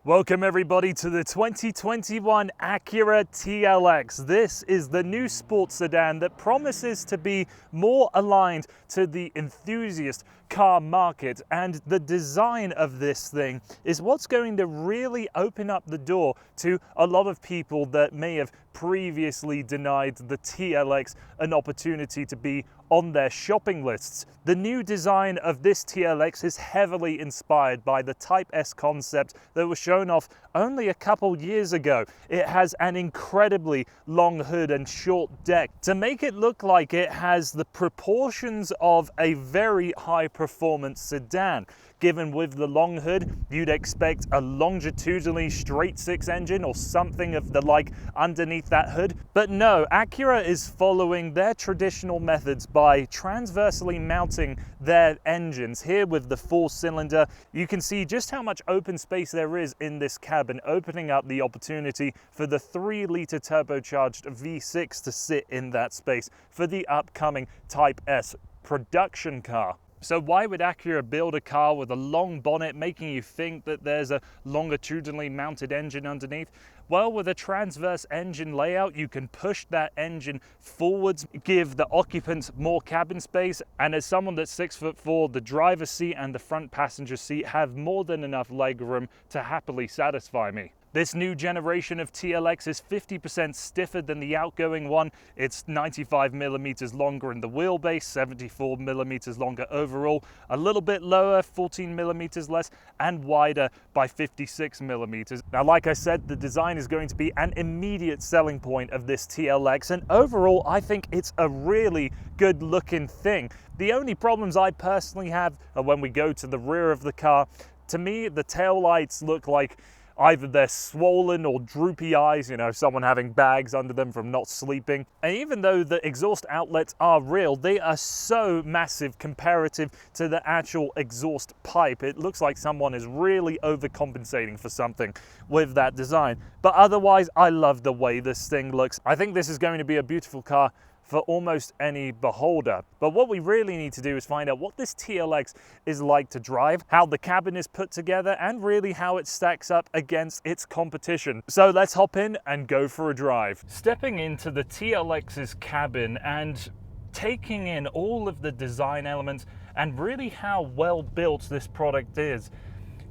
Welcome everybody to the 2021 Acura TLX. This is the new sports sedan that promises to be more aligned to the enthusiast car market, and the design of this thing is what's going to really open up the door to a lot of people that may have previously denied the TLX an opportunity to be on their shopping lists. The new design of this TLX is heavily inspired by the Type S concept that was shown off only a couple years ago. It has an incredibly long hood and short deck to make it look like it has the proportions of a very high performance sedan. Given with the long hood, you'd expect a longitudinally straight six engine or something of the like underneath that hood. But no, Acura is following their traditional methods by transversely mounting their engines. Here with the 4-cylinder, you can see just how much open space there is in this cabin, opening up the opportunity for the 3-liter turbocharged V6 to sit in that space for the upcoming Type S production car. So why would Acura build a car with a long bonnet, making you think that there's a longitudinally mounted engine underneath? Well, with a transverse engine layout, you can push that engine forwards, give the occupants more cabin space, and as someone that's 6'4", the driver's seat and the front passenger seat have more than enough legroom to happily satisfy me. This new generation of TLX is 50% stiffer than the outgoing one. It's 95 millimeters longer in the wheelbase, 74 millimeters longer overall, a little bit lower, 14 millimeters less, and wider by 56 millimeters. Now, like I said, the design is going to be an immediate selling point of this TLX, and overall, I think it's a really good looking thing. The only problems I personally have are when we go to the rear of the car. To me, the taillights look like either they're swollen or droopy eyes, someone having bags under them from not sleeping. And even though the exhaust outlets are real, they are so massive comparative to the actual exhaust pipe. It looks like someone is really overcompensating for something with that design. But otherwise, I love the way this thing looks. I think this is going to be a beautiful car for almost any beholder. But what we really need to do is find out what this TLX is like to drive, how the cabin is put together, and really how it stacks up against its competition. So let's hop in and go for a drive. Stepping into the TLX's cabin and taking in all of the design elements and really how well built this product is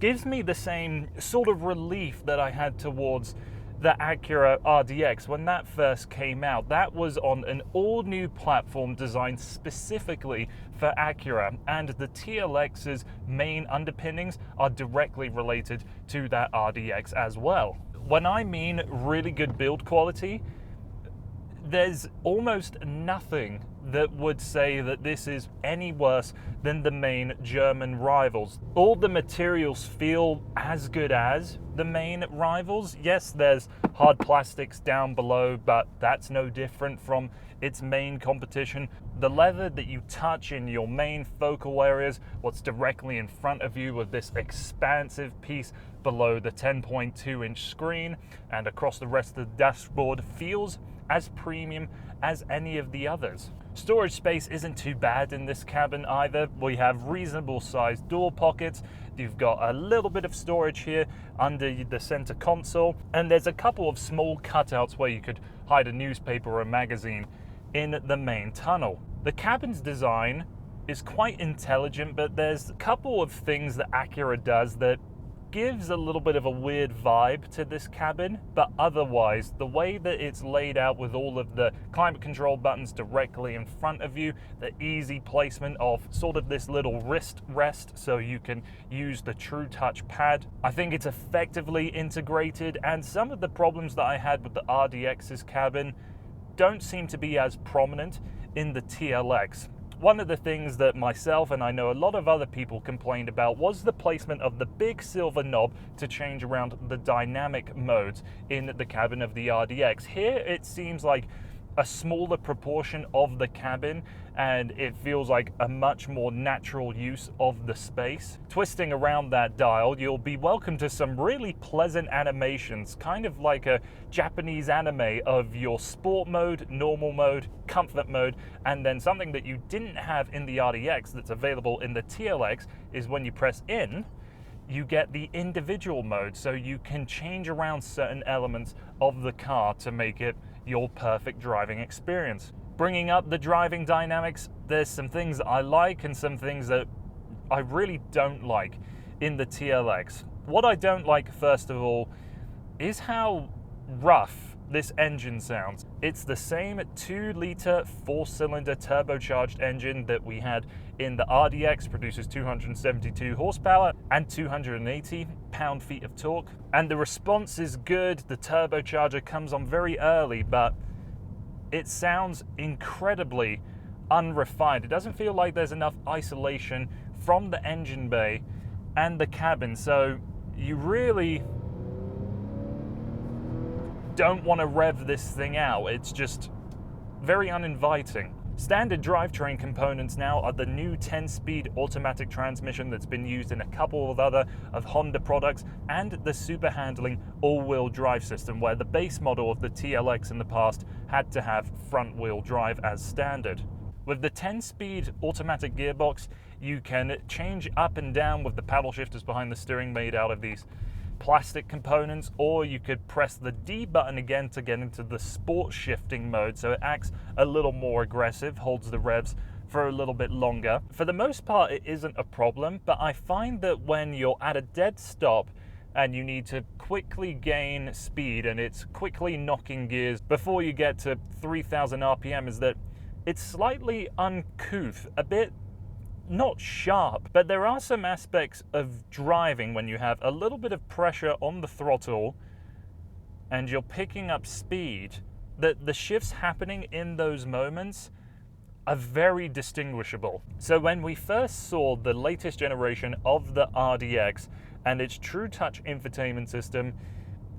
gives me the same sort of relief that I had towards the Acura RDX when that first came out. That was on an all-new platform designed specifically for Acura, and the TLX's main underpinnings are directly related to that RDX as well. When I mean really good build quality, there's almost nothing that would say that this is any worse than the main German rivals. All the materials feel as good as the main rivals. Yes, there's hard plastics down below, but that's no different from its main competition. The leather that you touch in your main focal areas, what's directly in front of you with this expansive piece below the 10.2-inch screen and across the rest of the dashboard, feels as premium as any of the others. Storage space isn't too bad in this cabin either. We have reasonable sized door pockets. You've got a little bit of storage here under the center console, and there's a couple of small cutouts where you could hide a newspaper or a magazine in the main tunnel. The cabin's design is quite intelligent, but there's a couple of things that Acura does that gives a little bit of a weird vibe to this cabin. But otherwise, the way that it's laid out with all of the climate control buttons directly in front of you, the easy placement of sort of this little wrist rest so you can use the True Touch pad, I think it's effectively integrated, and some of the problems that I had with the RDX's cabin don't seem to be as prominent in the TLX. One of the things that myself and I know a lot of other people complained about was the placement of the big silver knob to change around the dynamic modes in the cabin of the RDX. Here it seems like a smaller proportion of the cabin, and it feels like a much more natural use of the space. Twisting around that dial, you'll be welcome to some really pleasant animations, kind of like a Japanese anime of your sport mode, normal mode, comfort mode, and then something that you didn't have in the RDX that's available in the TLX is when you press in, you get the individual mode, so you can change around certain elements of the car to make it your perfect driving experience. Bringing up the driving dynamics, there's some things that I like and some things that I really don't like in the TLX. What I don't like, first of all, is how rough this engine sounds. It's the same 2-litre 4-cylinder turbocharged engine that we had in the RDX, produces 272 horsepower and 280 pound-feet of torque. And the response is good, the turbocharger comes on very early, but it sounds incredibly unrefined. It doesn't feel like there's enough isolation from the engine bay and the cabin, so you really don't want to rev this thing out. It's just very uninviting. Standard drivetrain components now are the new 10-speed automatic transmission that's been used in a couple of other Honda products, and the super handling all-wheel drive system, where the base model of the TLX in the past had to have front-wheel drive as standard. With the 10-speed automatic gearbox, you can change up and down with the paddle shifters behind the steering made out of these plastic components, or you could press the D button again to get into the sport shifting mode, so it acts a little more aggressive, holds the revs for a little bit longer. For the most part, it isn't a problem, but I find that when you're at a dead stop and you need to quickly gain speed and it's quickly knocking gears before you get to 3,000 RPM, is that it's slightly uncouth, a bit not sharp, but there are some aspects of driving when you have a little bit of pressure on the throttle and you're picking up speed, that the shifts happening in those moments are very distinguishable. So when we first saw the latest generation of the RDX and its True Touch infotainment system,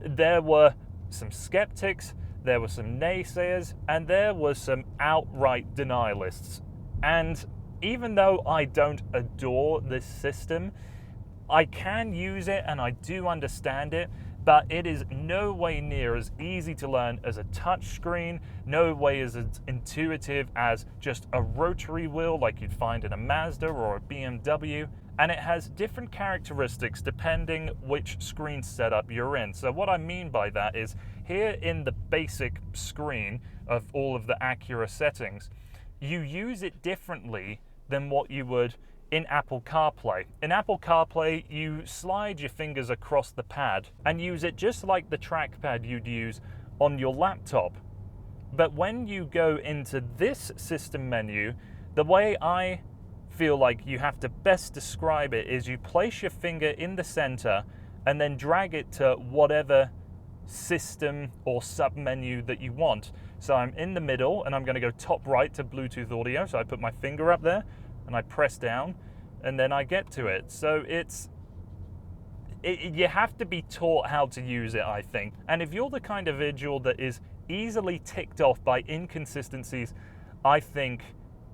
there were some skeptics, there were some naysayers, and there were some outright denialists. And even though I don't adore this system, I can use it and I do understand it, but it is no way near as easy to learn as a touchscreen, no way as intuitive as just a rotary wheel like you'd find in a Mazda or a BMW, and it has different characteristics depending which screen setup you're in. So what I mean by that is, here in the basic screen of all of the Acura settings, you use it differently than what you would in Apple CarPlay. In Apple CarPlay, you slide your fingers across the pad and use it just like the trackpad you'd use on your laptop. But when you go into this system menu, the way I feel like you have to best describe it is you place your finger in the center and then drag it to whatever system or sub-menu that you want. So I'm in the middle and I'm going to go top right to Bluetooth audio. So I put my finger up there and I press down and then I get to it. So you have to be taught how to use it, I think. And if you're the kind of individual that is easily ticked off by inconsistencies, I think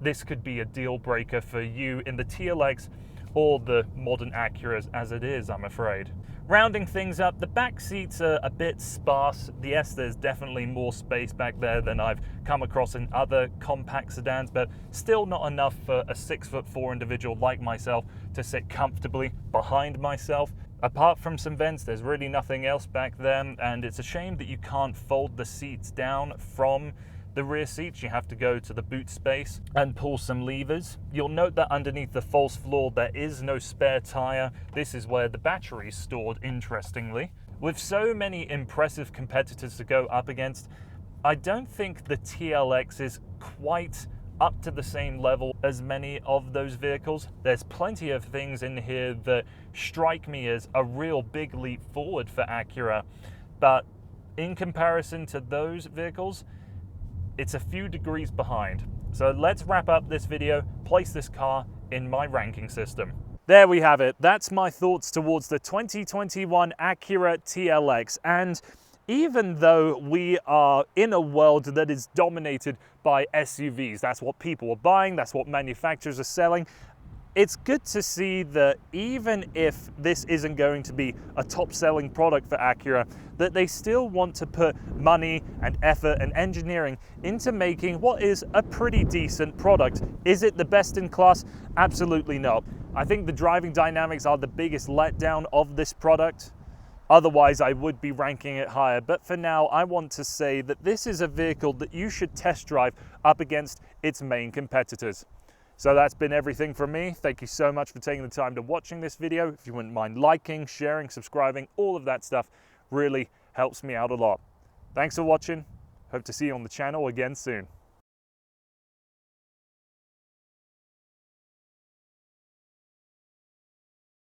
this could be a deal breaker for you in the TLX or the modern Acuras as it is, I'm afraid. Rounding things up, the back seats are a bit sparse. Yes, there's definitely more space back there than I've come across in other compact sedans, but still not enough for a 6'4" individual like myself to sit comfortably behind myself. Apart from some vents, there's really nothing else back there, and it's a shame that you can't fold the seats down from the rear seats. You have to go to the boot space and pull some levers. You'll note that underneath the false floor there is no spare tire. This is where the battery is stored, interestingly. With so many impressive competitors to go up against, I don't think the TLX is quite up to the same level as many of those vehicles. There's plenty of things in here that strike me as a real big leap forward for Acura, but in comparison to those vehicles, it's a few degrees behind. So let's wrap up this video, place this car in my ranking system. There we have it. That's my thoughts towards the 2021 Acura TLX. And even though we are in a world that is dominated by SUVs, that's what people are buying, that's what manufacturers are selling, it's good to see that even if this isn't going to be a top-selling product for Acura, that they still want to put money and effort and engineering into making what is a pretty decent product. Is it the best in class? Absolutely not. I think the driving dynamics are the biggest letdown of this product. Otherwise, I would be ranking it higher. But for now, I want to say that this is a vehicle that you should test drive up against its main competitors. So that's been everything from me. Thank you so much for taking the time to watching this video. If you wouldn't mind liking, sharing, subscribing, all of that stuff really helps me out a lot. Thanks for watching. Hope to see you on the channel again soon.